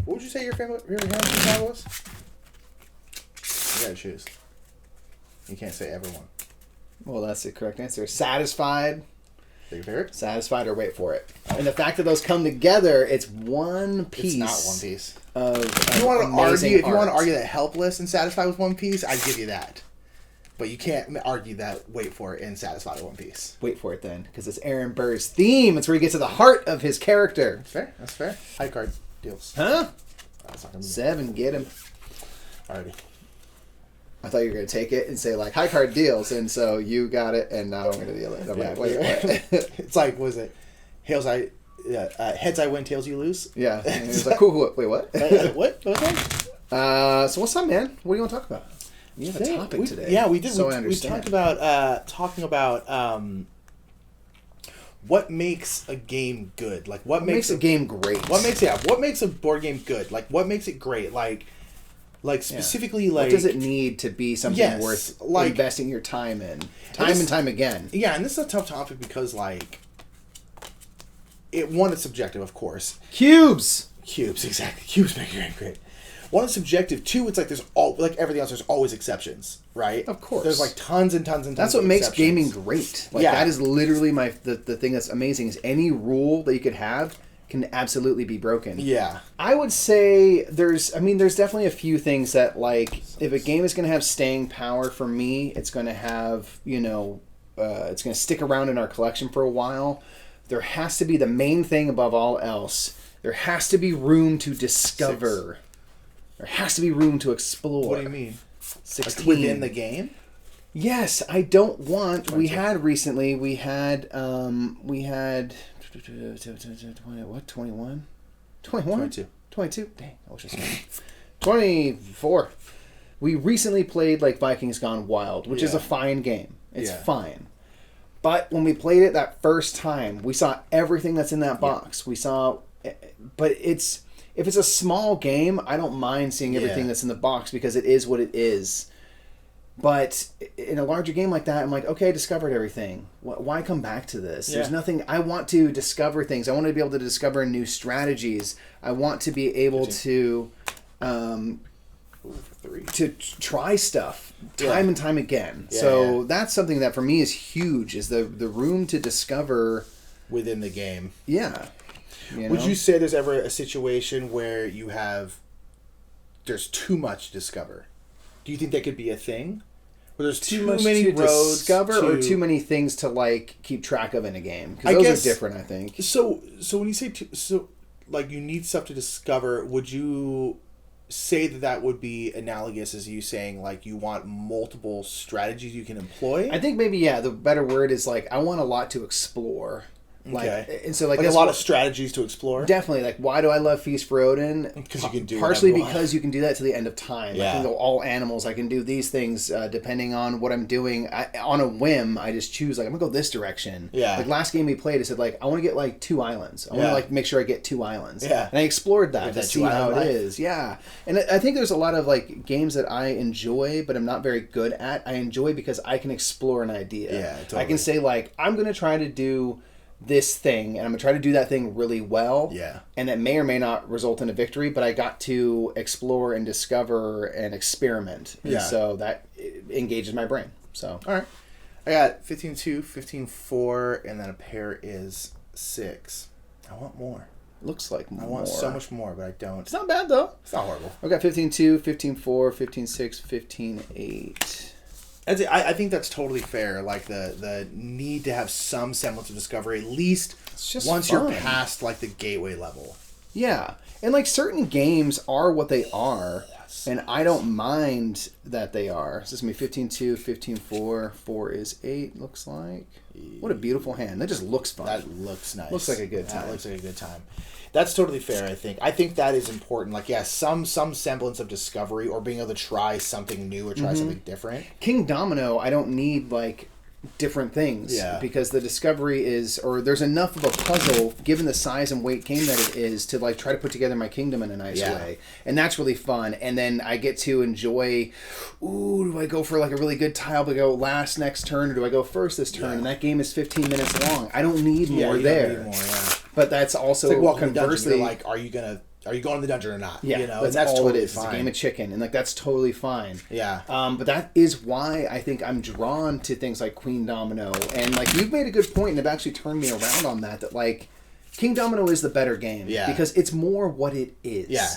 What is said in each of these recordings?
What would you say your favorite hand was? You gotta choose. You can't say everyone. Well, that's the correct answer. Satisfied. Is that your favorite? Satisfied or Wait for It. And the fact that those come together, it's one piece. It's not one piece. If you want to argue that Helpless and Satisfied with one piece, I'd give you that. But you can't argue that Wait for It and Satisfied with one piece. Wait for it then, because it's Aaron Burr's theme. It's where he gets to the heart of his character. That's fair. That's fair. High card deals. Huh? That's not gonna be 7, get him. Alrighty. I thought you were going to take it and say, like, high card deals, and so you got it, and now I'm going to deal it. I'm like, wait, what? It's like, was it? Heads I win, tails you lose? Yeah. And he was like, cool. Wait, what? What? So what's up, man? What do you want to talk about? You have a topic today. Yeah, we did. So we talked about talking about what makes a game good. Like what makes a game great. What makes a board game good? Like what makes it great? Like specifically, like what does it need to be something worth investing your time in, and time again? Yeah, and this is a tough topic because it's subjective, of course. Cubes, exactly. Cubes make your game great. One, it's subjective. Two, it's like everything else. There's always exceptions, right? Of course. There's like tons and tons and tons. That's what makes gaming great. That is literally the thing that's amazing. Is any rule that you could have can absolutely be broken. Yeah. I would say there's definitely a few things that, like, if a game is going to have staying power for me, it's going to have, it's going to stick around in our collection for a while. There has to be the main thing above all else. There has to be room to discover. 6. There has to be room to explore. What do you mean? 16. Like within the game? Yes, I don't want... 22. We had 21? 22. Dang, I wish I said 24. We recently played Vikings Gone Wild, which is a fine game. It's fine. But when we played it that first time, we saw everything that's in that box. We saw... But if it's a small game, I don't mind seeing everything that's in the box because it is what it is. But in a larger game like that, I'm like, okay, I discovered everything. Why come back to this? There's nothing. I want to discover things. I want to be able to discover new strategies. I want to be able to try stuff time and time again. So that's something that for me is huge, is the room to discover within the game. Yeah. Would you say there's ever a situation where there's too much to discover? Do you think that could be a thing? Where there's too many roads discover or too many things to keep track of in a game? Because those are different, I think. So when you say you need stuff to discover, would you say that would be analogous as you saying you want multiple strategies you can employ? I think maybe the better word is I want a lot to explore. Okay. And so a lot of strategies to explore. Definitely. Why do I love Feast for Odin? Because you can do partially because you can do that to the end of time. Yeah. I can go all animals. I can do these things depending on what I'm doing. On a whim, I just choose I'm gonna go this direction. Yeah. Last game we played, I said I want to get 2 islands. I want to make sure I get 2 islands. Yeah. And I explored that to see how it is. Yeah. And I think there's a lot of games that I enjoy, but I'm not very good at. I enjoy because I can explore an idea. Yeah. Totally. I can say I'm gonna try to do this thing, and I'm going to try to do that thing really well. Yeah. And that may or may not result in a victory, but I got to explore and discover and experiment. And so that engages my brain. So, all right. I got 15-2, 15-4, and then a pair is 6. I want more. Looks like more. I want so much more, but I don't. It's not bad, though. It's not horrible. I've got 15-2, 15-4, 15-6, 15-8. I think that's totally fair. The need to have some semblance of discovery, at least once you're past the gateway level. Yeah, and certain games are what they are, and I don't mind that they are. So this is gonna be 15-2, 15-4, 4 is 8. Looks like. What a beautiful hand. That just looks fun. That looks nice. Looks like a good time. That looks like a good time. That's totally fair, I think. I think that is important. Some semblance of discovery or being able to try something new or try something different. King Domino, I don't need different things. Yeah. Because the discovery there's enough of a puzzle, given the size and weight game that it is, to try to put together my kingdom in a nice way. And that's really fun. And then I get to enjoy, do I go for a really good tile to go last next turn, or do I go first this turn? And that game is 15 minutes long. I don't need more there. Don't need more, But that's also it's walking conversely, dungeon, are you gonna are you going to the dungeon or not? Yeah, you know, that's and that's all totally it is. fine. It's a game of chicken, and like that's totally fine. Yeah. But that is why I think I'm drawn to things like Queen Domino, and like you've made a good point, and have actually turned me around on that. That like King Domino is the better game, because it's more what it is. Yeah.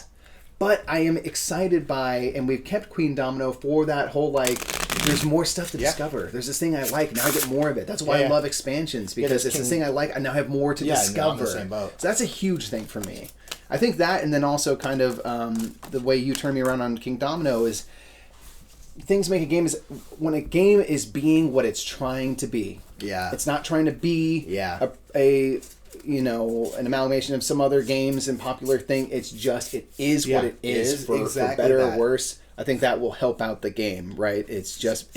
But I am excited by, and we've kept Queen Domino for that whole like. There's more stuff to discover. There's this thing I like, now I get more of it. That's why I love expansions, because it's this thing I like, I now have more to discover. No, I'm the same boat. So that's a huge thing for me. I think that, and then also kind of the way you turn me around on King Domino is things make a game is when a game is being what it's trying to be. Yeah. It's not trying to be a you know, an amalgamation of some other games and popular thing. It's just, it is what it is for better or worse. I think that will help out the game, right? It's just,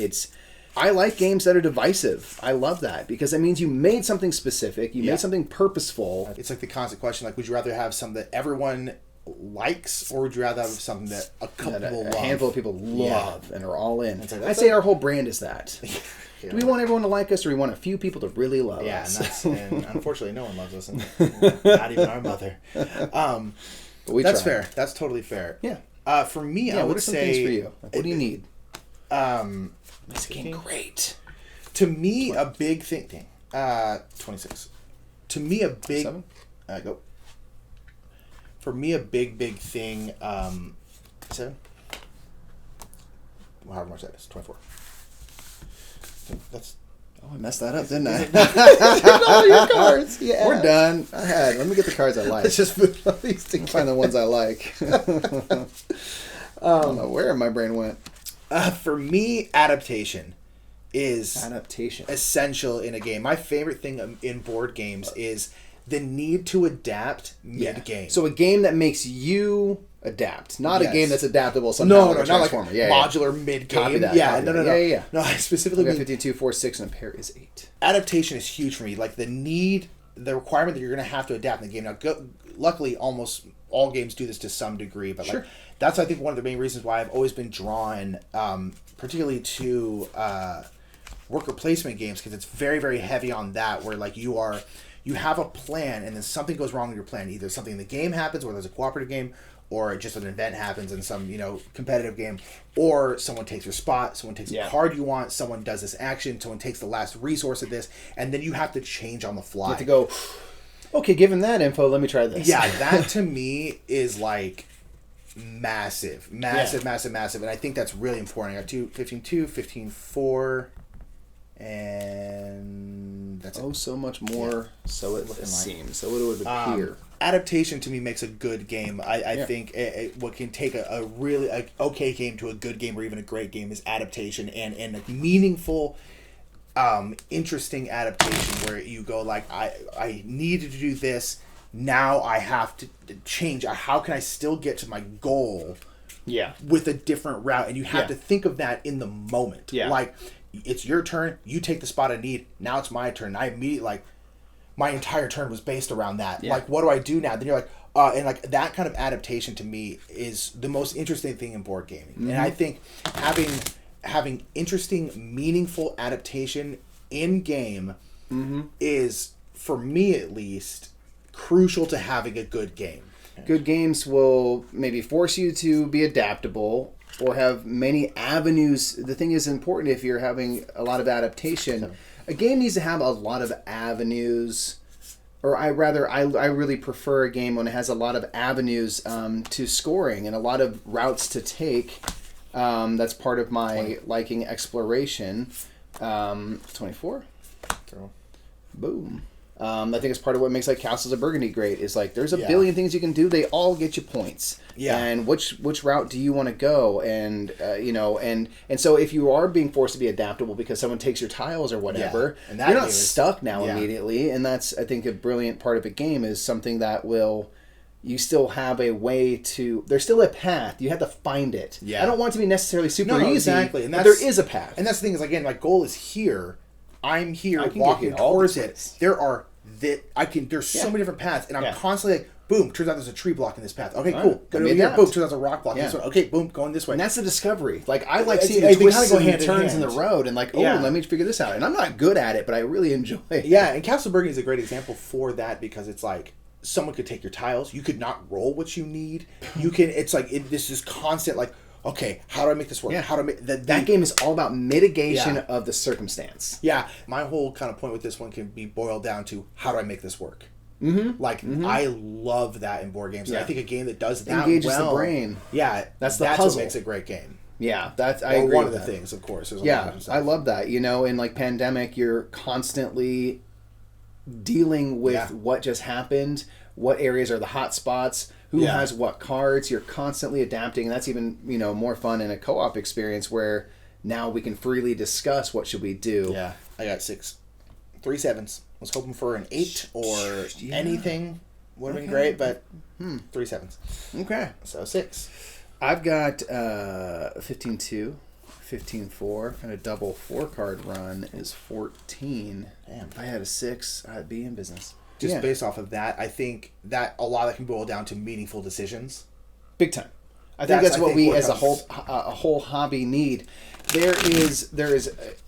I like games that are divisive. I love that because that means you made something specific. You made something purposeful. It's like the constant question, like, would you rather have something that everyone likes, or would you rather have something that a couple people love? A handful of people love and are all in. Like, I'd say our whole brand is that. Do we want everyone to like us, or do we want a few people to really love us? And unfortunately, no one loves us, and not even our mother. But we that's try. fair. That's totally fair. Yeah. For me, I what would are some say, things for you? Like, what do you need? This game great. To me, 20. A big thing. 26. To me, a big. 7? Go. For me, a big thing. 7. However much that is. 24. That's. Oh, I messed that up, didn't I? All your cards. Yeah. We're done. Let me get the cards I like. Let's just move all these together. Find the ones I like. I don't know where my brain went. For me, adaptation is adaptation essential in a game. My favorite thing in board games is the need to adapt mid-game. So a game that makes you adapt, not a game that's adaptable somehow. No, like not like modular mid-game. No. Yeah. No, I specifically mean 52, 4, 6, and a pair is 8. Adaptation is huge for me. Like the requirement that you're going to have to adapt in the game. Now, luckily, almost all games do this to some degree, but like that's, I think, one of the main reasons why I've always been drawn, particularly to worker placement games, because it's very, very heavy on that, where like you have a plan and then something goes wrong with your plan. Either something in the game happens, whether it's a cooperative game, or just an event happens in some, competitive game, or someone takes your spot, someone takes a card you want, someone does this action, someone takes the last resource of this, and then you have to change on the fly. You have to go, okay, given that info, let me try this. Yeah, that to me is like massive. And I think that's really important. I got 15-2, 15-4, and that's it. So much more, so it seems, so it would appear. Adaptation to me makes a good game. I think what can take a really okay game to a good game or even a great game is adaptation, and a meaningful, interesting adaptation where you go like, I needed to do this, now I have to change. How can I still get to my goal with a different route? And you have to think of that in the moment. Like, it's your turn, you take the spot I need, now it's my turn. I immediately, like, my entire turn was based around that. Like, what do I do now? Then you're like, and like that kind of adaptation to me is the most interesting thing in board gaming. And I think having interesting, meaningful adaptation in game is, for me at least, crucial to having a good game. Good games will maybe force you to be adaptable or have many avenues. The thing is important if you're having a lot of adaptation. A game needs to have a lot of avenues, or I really prefer a game when it has a lot of avenues to scoring and a lot of routes to take. That's part of my liking exploration. 24? Boom. I think it's part of what makes like Castles of Burgundy great. Is like there's a billion things you can do. They all get you points. Yeah. And which route do you want to go? And and so if you are being forced to be adaptable because someone takes your tiles or whatever, and you're not stuck now immediately. And that's, I think, a brilliant part of a game is something that you still have a way to. There's still a path. You have to find it. Yeah. I don't want it to be necessarily super easy. Exactly. But there is a path. And that's the thing is, again, my goal is here. I'm here walking towards it. There's so many different paths, and I'm constantly like, boom, turns out there's a tree blocking this path. Okay, cool. Go over here. Boom, turns out there's a rock blocking this one. Okay, boom, going this way. And that's the discovery. Like, I like seeing the twists and turns in the road, and like, let me figure this out. And I'm not good at it, but I really enjoy it. Yeah, and Castle Burgundy is a great example for that, because it's like, someone could take your tiles. You could not roll what you need. You can. It's like this is constant. Like, okay, how do I make this work? Yeah. How do I make that game is all about mitigation of the circumstance. Yeah, my whole kind of point with this one can be boiled down to how do I make this work? Mm-hmm. Like I love that in board games. Yeah. I think a game that does that engages the brain. Yeah, that's puzzle. What makes a great game. Yeah, that's I agree. One of the things, of course. I love that. You know, in like pandemic, you're constantly dealing with what just happened, what areas are the hot spots, who has what cards. You're constantly adapting, and that's even more fun in a co-op experience where now we can freely discuss what should we do. Yeah, I got 3 7s. Was hoping for an 8 or anything would have been great, but 3 7s. Okay, so 6. I've got 15-2, 15-4, and a double 4-card run is 14. Damn. If I had a 6, I'd be in business. Just based off of that, I think that a lot of that can boil down to meaningful decisions. Big time. I think that's what we as a whole hobby need. There is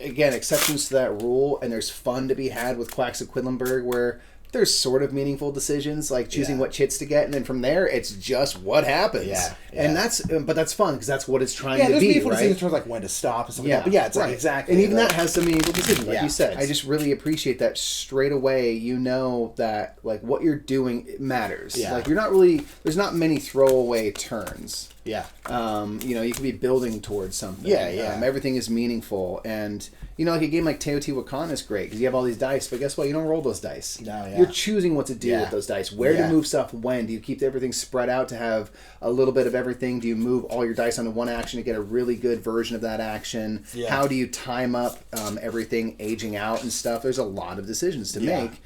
again exceptions to that rule, and there's fun to be had with Quacks of Quedlinburg where there's sort of meaningful decisions like choosing what chits to get, and then from there it's just what happens. And that's fun because that's what it's trying to be. Yeah, there's meaningful right? decisions in terms of like when to stop and stuff like that. But yeah, it's like exactly. And even that has some meaningful decisions, like you said. I just really appreciate that straight away. You know that like what you're doing matters. Yeah. Like there's not many throwaway turns. Yeah. You could be building towards something. Yeah. Everything is meaningful, and like a game like Teotihuacan is great because you have all these dice, but guess what? You don't roll those dice. No, yeah. You're choosing what to do with those dice, where to move stuff, when. Do you keep everything spread out to have a little bit of everything? Do you move all your dice onto one action to get a really good version of that action? Yeah. How do you time up everything aging out and stuff? There's a lot of decisions to make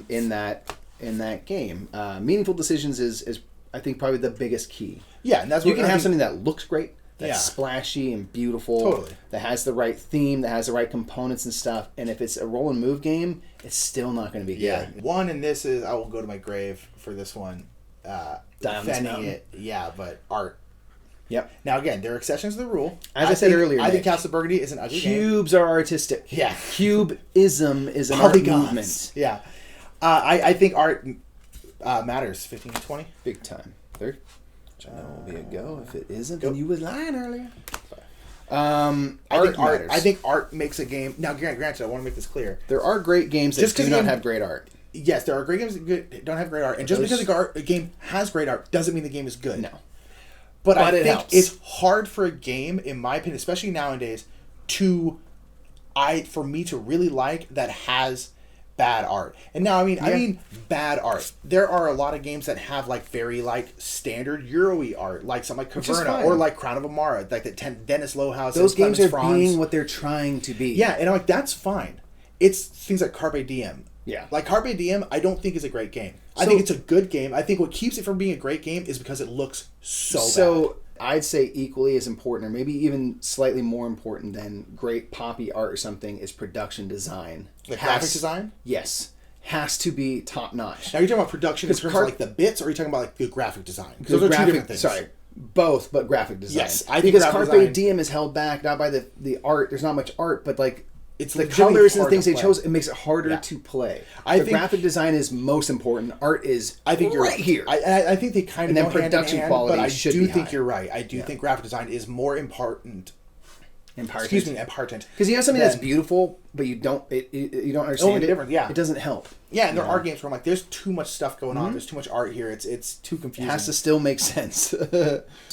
in that game. Meaningful decisions is I think probably the biggest key. Yeah, and that's you can have something that looks great, that's splashy and beautiful, that has the right theme, that has the right components and stuff. And if it's a roll and move game, it's still not going to be good. One, and this is I will go to my grave for this one. Defending it, but art. Yep. Now again, there are exceptions to the rule. As I said earlier, I think Castle Burgundy is an ugly game. Cubes are artistic. Yeah. Cubism is an art movement. Yeah. I think art matters. 15 to 20. Big time. Third. Which I know will be a go. If it isn't, then you was lying earlier. Art matters. I think art makes a game. Now, granted, I want to make this clear. There are great games that do not have great art. Yes, there are great games that don't have great art. And just because a game has great art doesn't mean the game is good. No. But I think it's hard for a game, in my opinion, especially nowadays, for me to really like that has bad art. And now I mean bad art. There are a lot of games that have like very like standard Euro-y art, like something like Caverna or like Crown of Amara, like the Dennis Lohaus. Those games are being what they're trying to be. Yeah, and I'm like, that's fine. It's things like Carpe Diem. Yeah. Like Carpe Diem, I don't think is a great game. I think it's a good game. I think what keeps it from being a great game is because it looks so bad. So I'd say equally as important, or maybe even slightly more important than great poppy art or something, is production design. Like graphic design? Yes. Has to be top notch. Now you're talking about production in terms of like the bits, or are you talking about like the graphic design? Because those are two different things. Sorry. Both, but graphic design. Yes. I think because Carpe Diem is held back not by the art. There's not much art, but like it's the colors and the things they chose. It makes it harder to play. I think graphic design is most important. Art is right here. I think they kind of and then production hand, quality. But I do think you're right. I do think graphic design is more important. Important. Because you have something that's beautiful, but you don't understand it. Different. Yeah, it doesn't help. Yeah, and there are games where I'm like, there's too much stuff going on. There's too much art here. It's too confusing. It has to still make sense.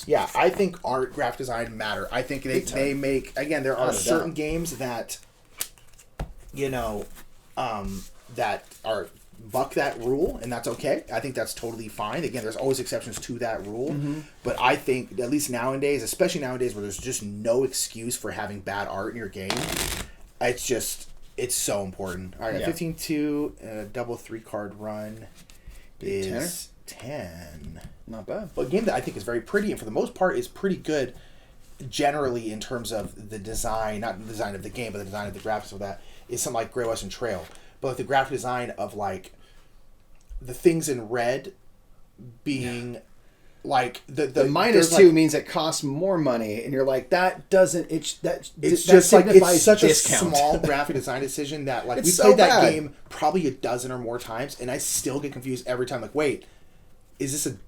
Yeah, I think art, graphic design matter. I think they make there are certain games that that are buck that rule, and that's okay. I think that's totally fine. Again, there's always exceptions to that rule, but I think at least nowadays, especially nowadays where there's just no excuse for having bad art in your game, it's so important. All right, 15-2 and a double 3-card run is 10. Not bad. But a game that I think is very pretty and for the most part is pretty good generally in terms of the design, not the design of the game, but the design of the graphics of that, is something like Great Western Trail. But like the graphic design of like the things in red being Like the minus 2 means it costs more money, and you're like, that doesn't. It's just like it's such discount. a small graphic design decision that like we so played that bad. game probably a dozen or more times, and I still get confused every time. Like, wait, is this a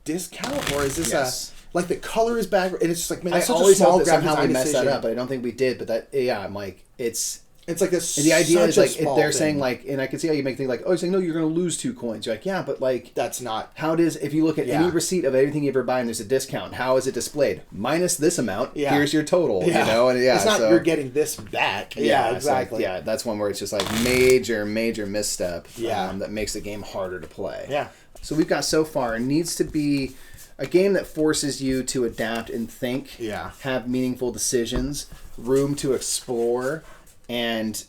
discount or is this a like the color is back? And it's just like, man, that's such a small graphic somehow design we messed decision. that up, but I don't think we did. But that, yeah, I'm like, it's like this. The idea is like they're thing. saying like, and I can see how you make things like, oh, you're saying no, you're going to lose 2 coins. You're like, yeah, but like that's not how does if you look at any receipt of anything you ever buy and there's a discount, how is it displayed? Minus this amount. Yeah. Here's your total. Yeah. You know, and it's not you're getting this back. Yeah, exactly. Like, that's one where it's just like major misstep. That makes the game harder to play. Yeah. So we've got so far. It needs to be a game that forces you to adapt and think. Yeah. Have meaningful decisions, room to explore, and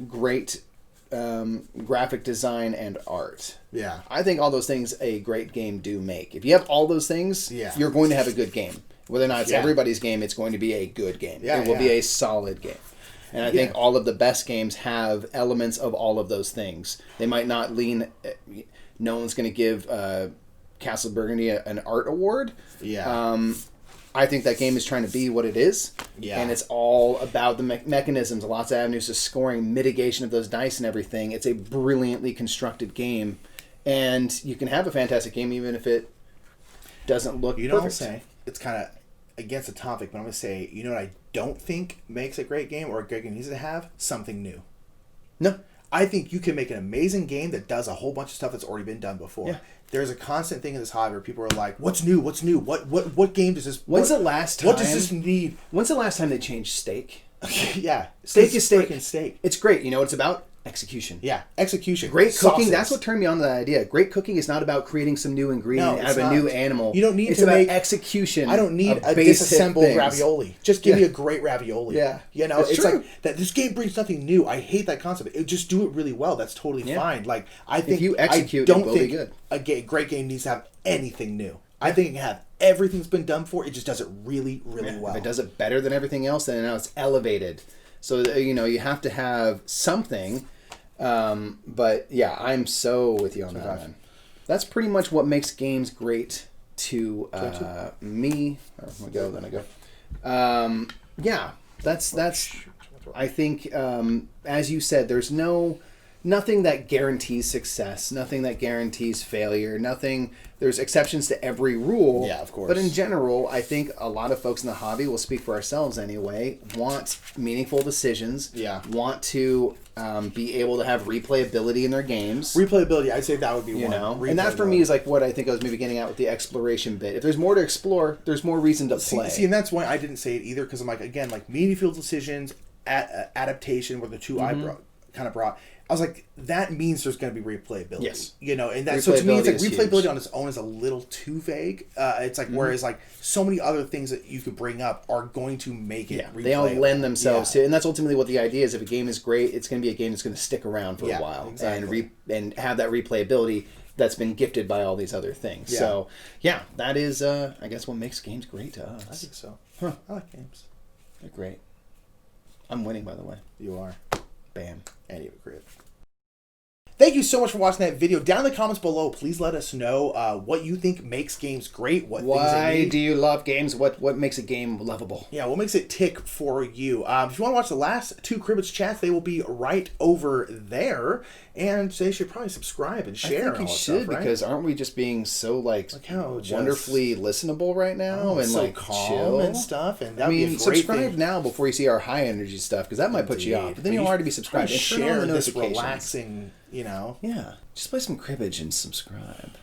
great graphic design and art. Yeah. I think all those things a great game do make. If you have all those things, you're going to have a good game. Whether or not it's everybody's game, it's going to be a good game. It will be a solid game. And I think all of the best games have elements of all of those things. They might not lean... No one's going to give Castle Burgundy an art award. Yeah. I think that game is trying to be what it is. Yeah. And it's all about the mechanisms, lots of avenues of scoring, mitigation of those dice and everything. It's a brilliantly constructed game. And you can have a fantastic game even if it doesn't look perfect. I'll say, it's kind of against the topic, but I'm going to say, you know what I don't think makes a great game or a great game needs to have? Something new. No. I think you can make an amazing game that does a whole bunch of stuff that's already been done before. Yeah. There's a constant thing in this hobby where people are like, "What's new? What's new? What game does this? When's the last time? What does this need? When's the last time they changed steak? Yeah, steak is steak. Steak. It's great. You know what it's about? Execution. Yeah, execution. Great cooking. That's what turned me on to that idea. Great cooking is not about creating some new ingredient out of a new animal. You don't need to about make execution. I don't need a disassembled ravioli. Just give me a great ravioli. Yeah, you know, it's true. Like that. This game brings nothing new. I hate that concept. Just do it really well. That's totally fine. Like I think if you execute, I don't it will think be good. A great game needs to have anything new. I think it can have everything that's been done before. It just does it really, really well. If it does it better than everything else, then now it's elevated. So you know you have to have something. But yeah, I'm so with you on that, man. That's pretty much what makes games great to me. Or then I go. Yeah, that's. I think, as you said, there's nothing that guarantees success, nothing that guarantees failure, nothing. There's exceptions to every rule. Yeah, of course. But in general, I think a lot of folks in the hobby, will speak for ourselves anyway, want meaningful decisions. Yeah. Want to be able to have replayability in their games. Replayability, I'd say that would be one. And that for me is like what I think I was maybe getting at with the exploration bit. If there's more to explore, there's more reason to play. See, and that's why I didn't say it either, because I'm like, again, like meaningful decisions, adaptation were the two I brought. I was like, that means there's going to be replayability. Yes. You know, and that so to me, it's like replayability on its own is a little too vague. It's like whereas like so many other things that you could bring up are going to make it. Replayable. They all lend themselves to, and that's ultimately what the idea is. If a game is great, it's going to be a game that's going to stick around for a while and have that replayability that's been gifted by all these other things. Yeah. So yeah, that is I guess what makes games great to us. I think so. Huh. I like games. They're great. I'm winning, by the way. You are. Bam. And you have a crit. Thank you so much for watching that video. Down in the comments below, please let us know what you think makes games great. Why do you love games? What makes a game lovable? Yeah, what makes it tick for you? If you want to watch the last 2 Cribbage chats, they will be right over there. And so you should probably subscribe and share. I think you should, because aren't we just being so wonderfully listenable right now and so like calm chill and stuff? And that'd be a great subscribe thing. now before you see our high energy stuff, because that might put you off. But then you'll already be subscribed. And share this relaxing, Yeah, just play some cribbage and subscribe.